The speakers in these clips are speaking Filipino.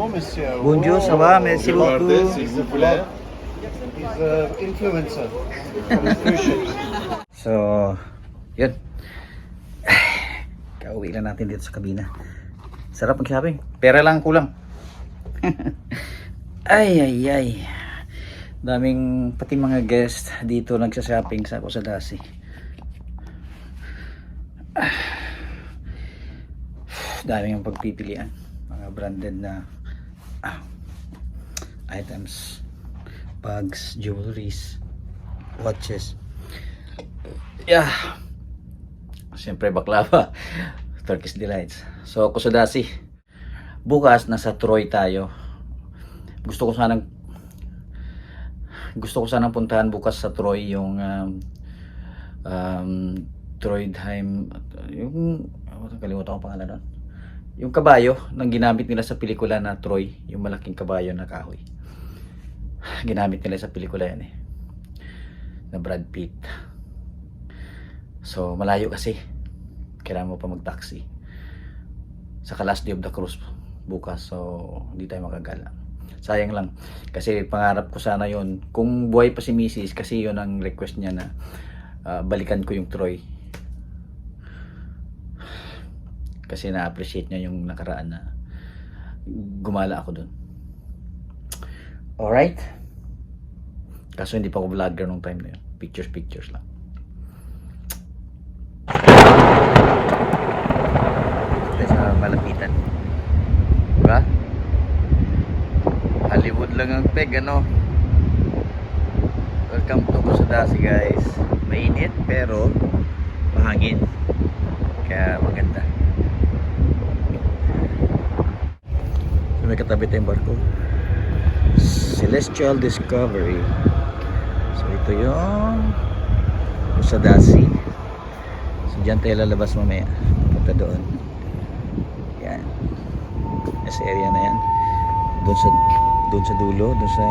monsieur. Bonjour, ça va? Merci beaucoup. S'il vous plaît. He's an influencer from Fusion. So, yun. Kauwi lang natin dito sa kabina. Sarap mag-shopping. Pera lang kulang. Ay. Daming, pati mga guest dito nagsashopping sa Kusadasi. Daming ang pagpipilian. Mga branded na items. Bags, jewelries, watches. Yeah. Siyempre baklava. Turkish Delights. So, Kusadasi. Bukas nasa Troy tayo. Gusto ko sanang puntahan bukas sa Troy yung Troydheim, yung kalimutan ko pangalan doon. Yung kabayo nang ginamit nila sa pelikula na Troy, yung malaking kabayo na kahoy. Ginamit nila sa pelikula yan na Brad Pitt. So malayo kasi, kailangan mo pa mag-taxi sa Last Day of the Cruise bukas, so hindi tayo makagala. Sayang lang kasi pangarap ko sana yon kung buhay pa si Mrs. kasi yon ang request niya na balikan ko yung Troy kasi na-appreciate niya yung nakaraan na gumala ako dun. Alright, kaso hindi pa ako vlogger nung time na yun. Pictures lang. Ito sa malapitan, diba? Hollywood lang ang peg, ano? Welcome to Kusadasi, guys. Mainit pero mahangin, kaya maganda. So, may katabi tayong barko, Celestial Discovery. So ito yung Kusadasi. So dyan tayo lalabas mamaya, punta doon. Yan, sa area na yan, doon sa dulo, doon sa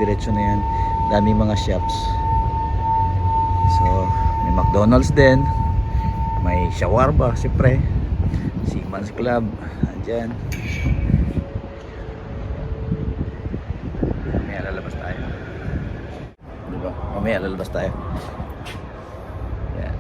diretso na yan, daming mga shops. So may McDonald's din, may shawarma siyempre, Seaman's Club andyan. Mamaya lalabas tayo, diba? Mamaya lalabas tayo. Yan.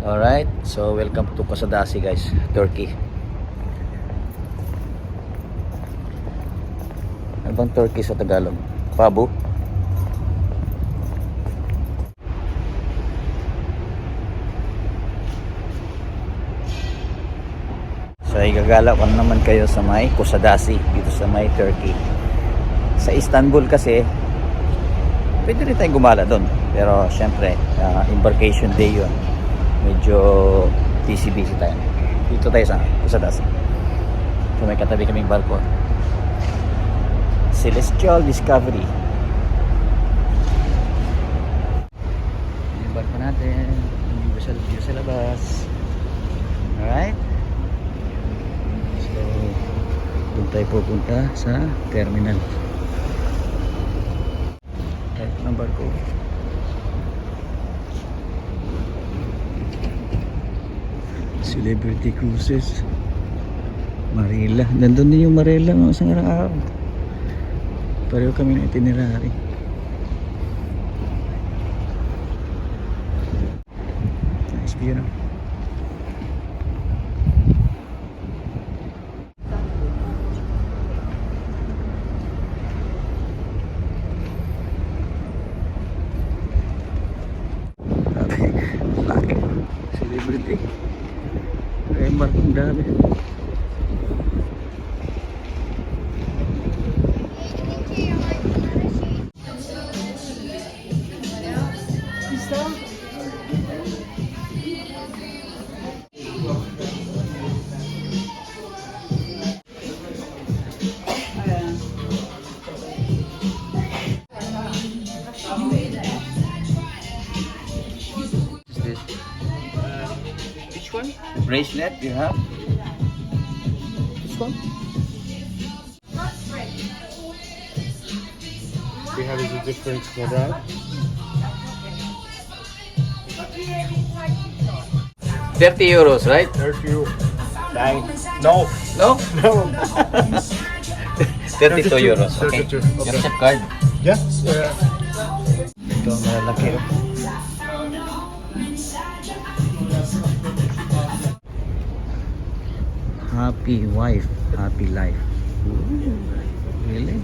Alright, so welcome to Kusadasi, guys, Turkey. Ano bang Turkey sa Tagalog? Pabu? So igagala ko naman kayo sa may Kusadasi, dito sa may Turkey. Sa Istanbul kasi pwede rin tayong gumala doon, pero syempre embarkation day yun, medyo busy tayo. Dito tayo sa Kusadasi. So may katabi kaming barko, Celestial Discovery. Yung barko natin, yung sa labas. Alright, so doon tayo pupunta sa terminal. Ito ng barko. Celebrity Cruises Marila. Nandun din yung Marila ng isang araw. Pareho kami ng itinerary. Nice view, no? Laki. Celebrity. Remar kong dami. Which one? Bracelet you have? This one? We have a different model. 30 euros, right? 30 euro. Nine. No. No? No. 32 euros. Okay. 32. You Okay. accept card? Yeah. Ito ang malalaki. Oh. Happy wife, happy life. Ooh, really?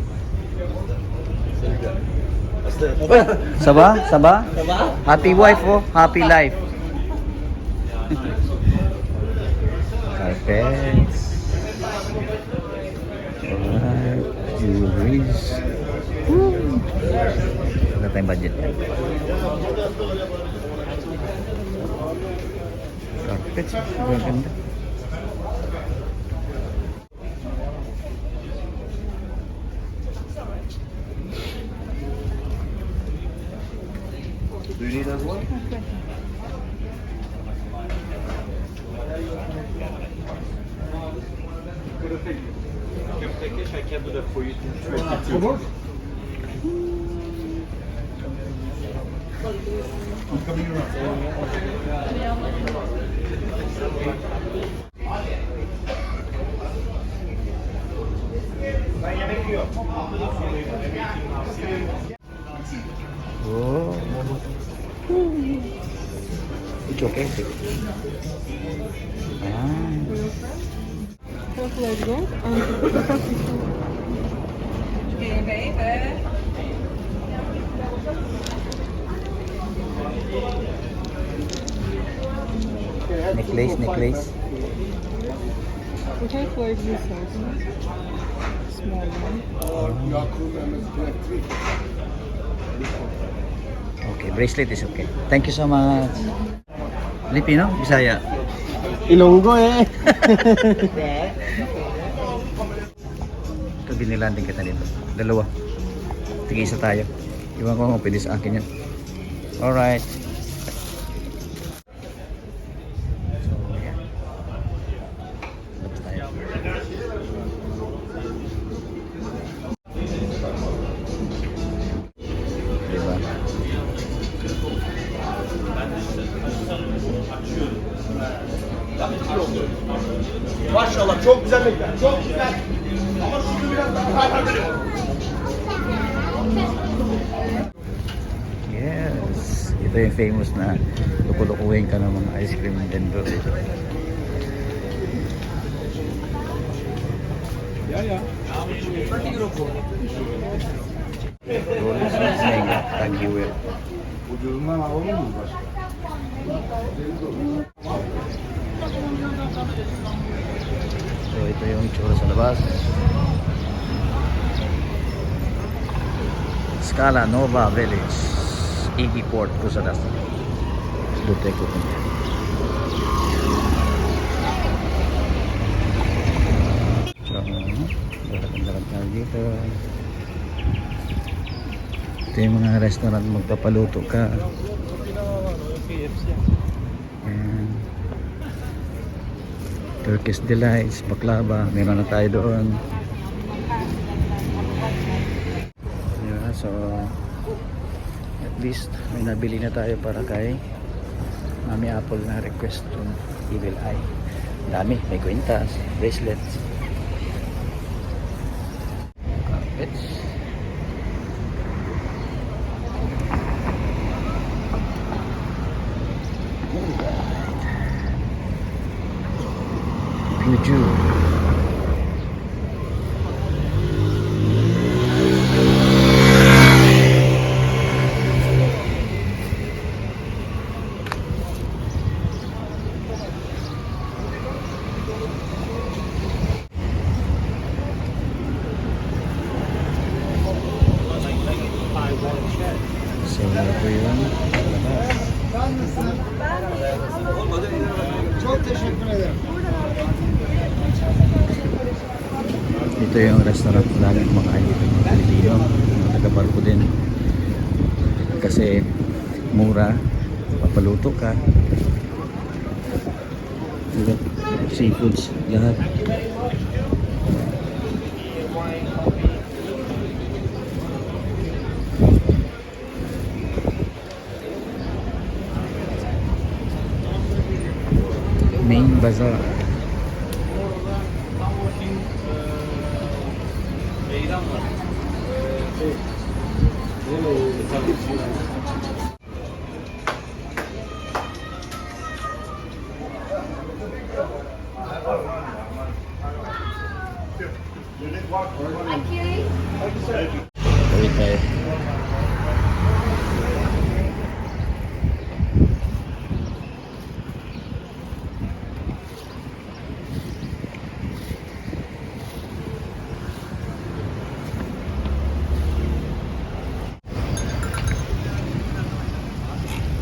Saba? Saba? Happy wife, oh. Happy life. Carpets. Alright. Jewelries. Woo. Wala tayong budget. Carpets. Ang ganda. Do you need as well? Comment? I'm coming around. Oh. It's okay. Ah. Necklace, necklace. What type of this size? Small one. Okay, bracelet is okay. Thank you so much. Filipino? Bisaya? Ilonggo eh. Ito, binilanding kita dito. Dalawa. Tig-isa tayo. Iwan ko kung pwede sa akin yan. Alright. So, yeah. Labas tayo. Diba? Maşallah çok güzel mekan. Çok güzel. Ama şunu biraz daha Yes. Ito yung famous na lukulukuhin ka ng mga ice cream vendor. Rolling Stones Mega Tagiwell. Ucuzundan alalım mı başka? So ito yung itsura sa labas. Scala Nova Village, Iggy Port, Kusadas. Dutay ko ito. So, dapat tayo dito. Ito yung mga restaurant magpapaluto ka. Ayan. Turkish Delights, baklava, meron na tayo doon. Yeah, so at least may nabili na tayo para kay Mami Apple na request yung Evil Eye. Dami, may kwintas, bracelets, carpets. Juju. So, ito yun. Çok teşekkür ederim. Ito yung restaurant namin kumakain dito ng Pilipino, mga taga-Barco din. Kasi mura, papaluto ka. Diba? Seafoods, lahat. Main Bazaar. Tawid tayo.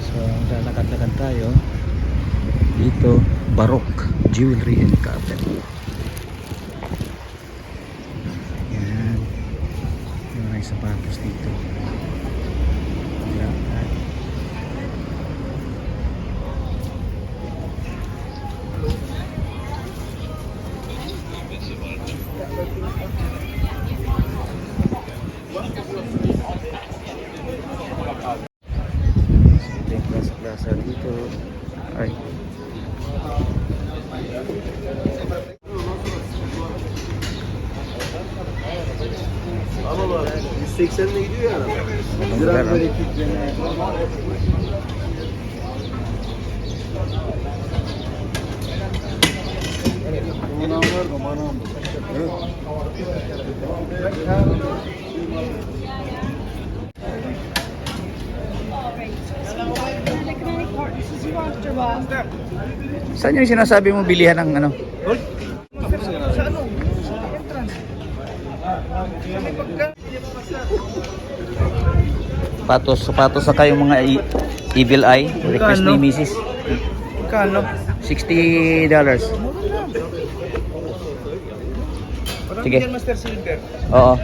So, lalakad-lakad tayo dito. Baroque Jewelry and Carpet. Yan. May mga sapatos dito. Yan. So, ito yung plaza dito. Ay. Ama bak 180'le gidiyor ya. Magandang Biraz lugar, böyle ah. kitleme. Manam var da manam. Evet. Saan yung sinasabi mo bilihan ng ano? Sapatos sa kayong mga evil eye. Request ni Mrs. Kano? $60. Sige. Master Silver. Oo.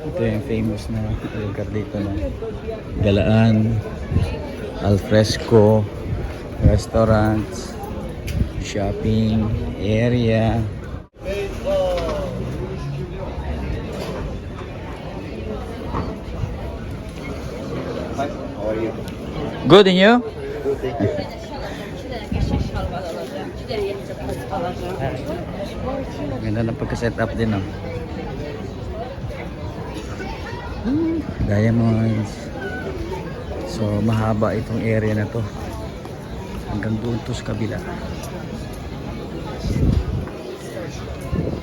Ito yung famous na lugar dito na Galaan, Alfresco, restaurants, shopping area. How are you? Good, and you? Good, thank you. Ganda ng pagka-set up din, oh. Diamonds. So mahaba itong area na to hanggang doon to sa kabila.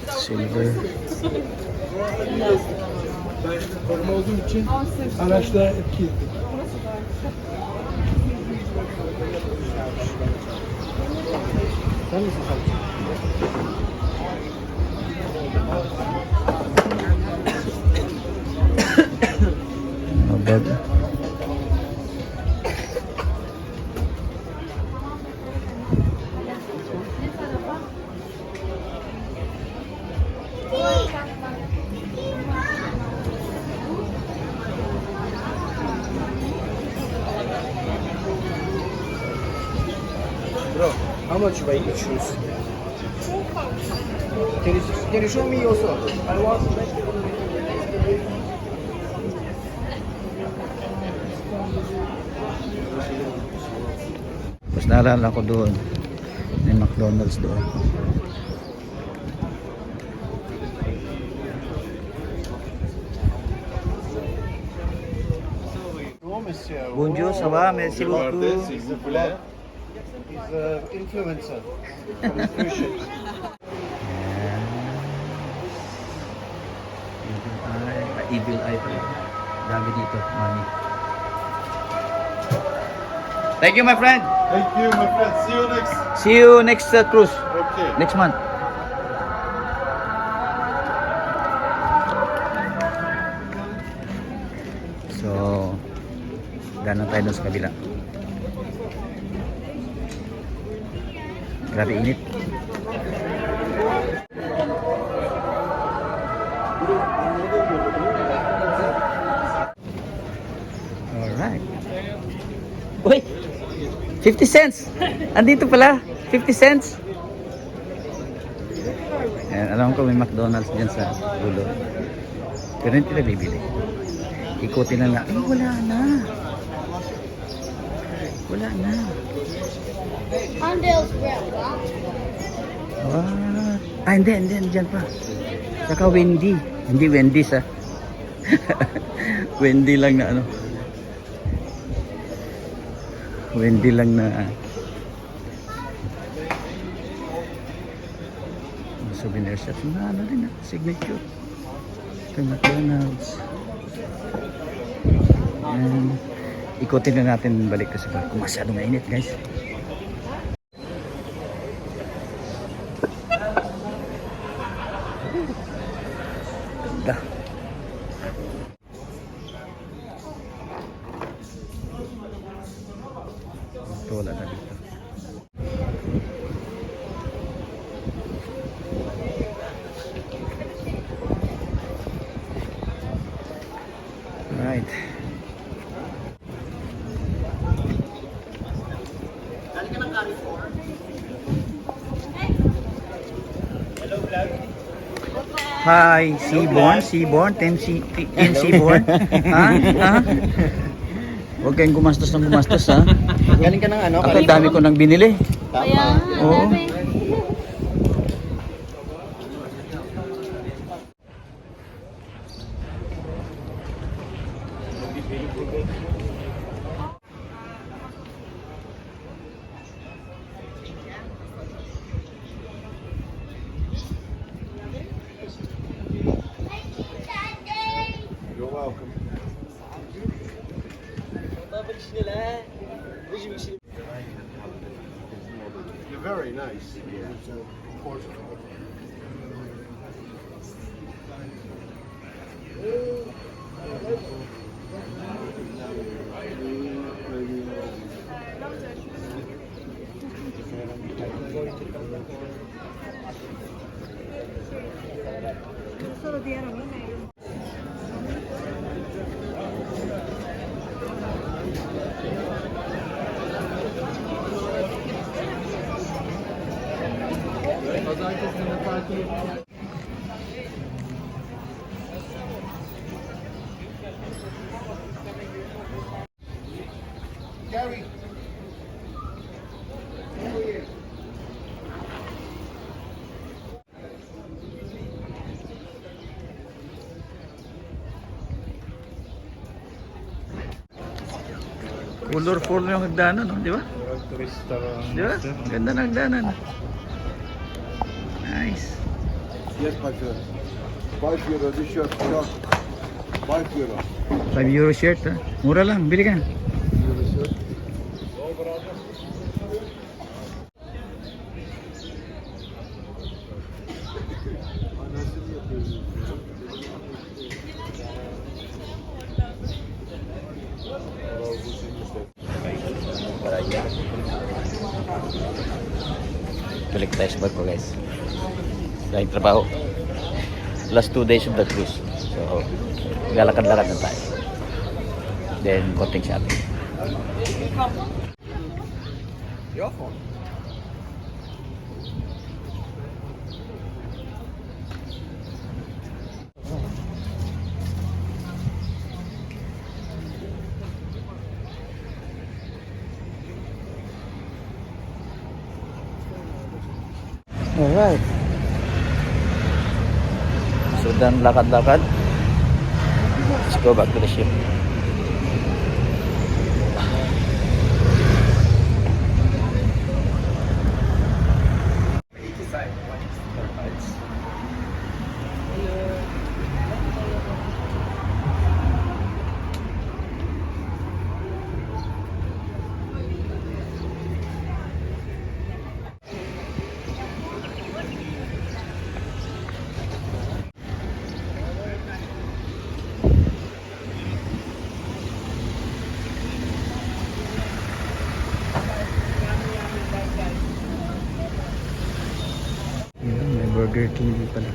Silver. Koruma olduğu için araçlara etki etti. Sen misin sen? Mabag. Bro, how much buy each shoes? Can you show me also? I want to make Mas naalala ko doon. May McDonald's doon. Bonjour, ça va? Merci beaucoup. He's an influencer from the cruise ships. Evil eye pala. Dami dito, money. Thank you, my friend. Thank you, my friend. See you next. See you next cruise. Okay. Next month. So, danan tayo dun sa kabila. Grabe init. Alright. Uy! 50 cents! Andito pala! 50 cents! Ayan, alam ko may McDonald's dyan sa dulo. Pero hindi na bibili. Ikutin lang na. Ay, wala na! Wala na. Andale's brown. What? Ah, hindi, dyan pa. Saka Wendy. Hindi Wendy's ah. Wendy lang na ano. Wendy lang na souvenir shop na ano rin ah, signature. Ito McDonald's. And ikutin na natin balik kasi kung masyadong mainit guys. Ganda. Ito wala na dito. Right. Hi, Seaborn, Team Seaborn. Ha? Huwag kayong gumastos ng gumastos ha. Galing ka ng ano? Ako dami ko nang binili. Kaya, Oo. dami. You're welcome. You're very nice. It's a portrait. Gary. Colorful yung hagdanan, no? Di ba? Turista. Di ba? Ganda ng hagdanan. Nice. Yes, my friend. 5 euro, this shirt, short. 5 euro. 5 euro shirt, ha? Mura lang, bili ka. Euro shirt. Balik tayo sa barko guys. Dahil trabaho. Last 2 days of the cruise. So, lalakad-lakad na tayo. Then, konting shopping. Your phone. Alright. So, done lakad-lakad. Let's go back to the ship. May Burger King din pala.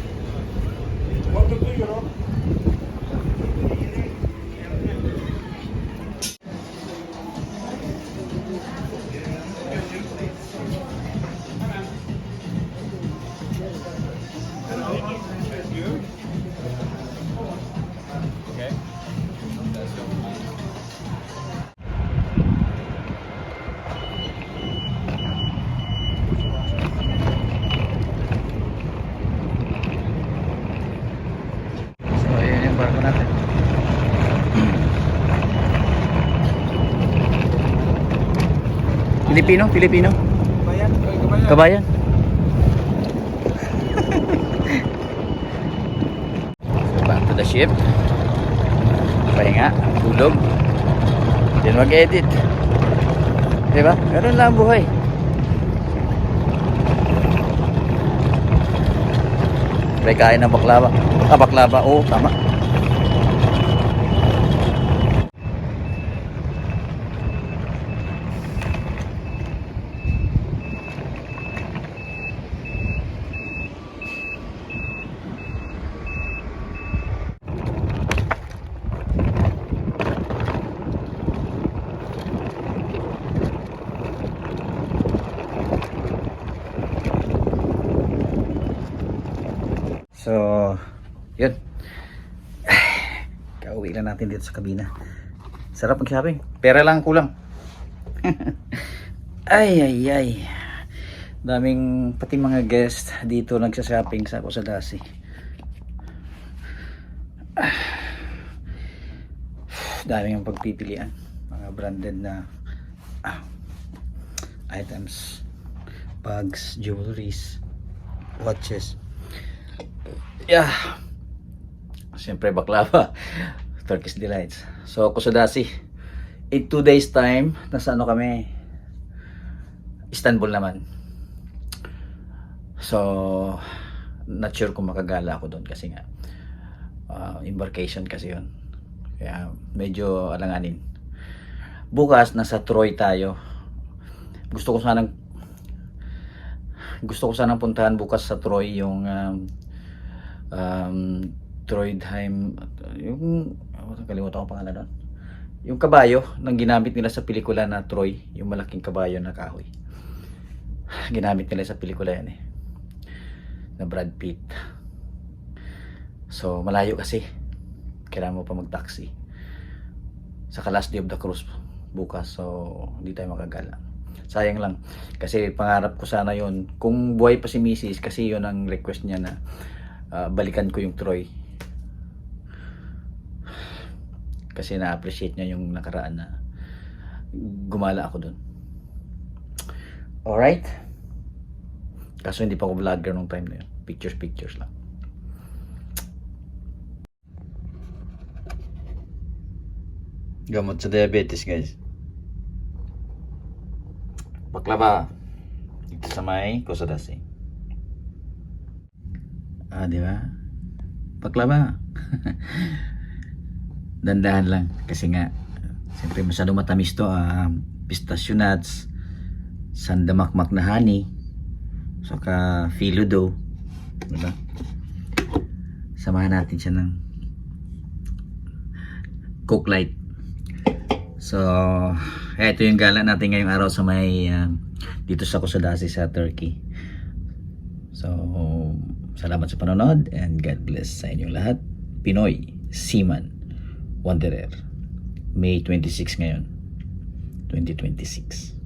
Filipino? Filipino? Kabayan. Kabayan? So, back to the ship. Pahinga, tulog. Then mag-edit. Diba? Ganun lang ang buhay. May kain ng baklava. Baklava. Oo, tama. So, yun. Kauwi lang natin dito sa kabina. Sarap mag-shopping. Pera lang kulang. Ay. Daming, pati mga guest dito nagsashopping sa Kusadasi. Daming ang pagpipilian. Mga branded na items. Bags, jewelries, watches. Yeah. Siyempre baklava. Turkish delights. So Kusadasi. In 2 days time, nasa ano kami? Istanbul naman. So not sure kung makagala ako doon kasi nga embarkation kasi yun. Kaya medyo alanganin. Bukas nasa Troy tayo. Gusto ko sanang puntahan bukas sa Troy yung Troydheim, yung kalimutan ko pangalan doon. Yung kabayo nang ginamit nila sa pelikula na Troy, yung malaking kabayo na kahoy. Ginamit nila sa pelikula yan na Brad Pitt. So malayo kasi. Kailangan mo pa mag-taxi. Sa last day of the cruise bukas, so hindi tayo makagala. Sayang lang kasi pangarap ko sana yon kung buhay pa si Mrs. kasi yon ang request niya na balikan ko yung Troy kasi na-appreciate niya yung nakaraan na gumala ako dun. Alright, kaso hindi pa ako vlogger nung time na yun. Pictures lang. Gamot sa diabetes, guys. Baklava dito sa may Kusadasi. Di ba? Baklava. Dandahan lang kasi nga siyempre masyado matamis to. Pistachio nuts, sandamakmak na honey, saka phyllo dough, diba? Samahan natin siya ng Coke Light. So, ito yung gala natin ngayong araw sa may dito sa Kusadasi sa Turkey. So, salamat sa panonood and God bless sa inyong lahat. Pinoy Seaman Wanderer. May 26 ngayon, 2026.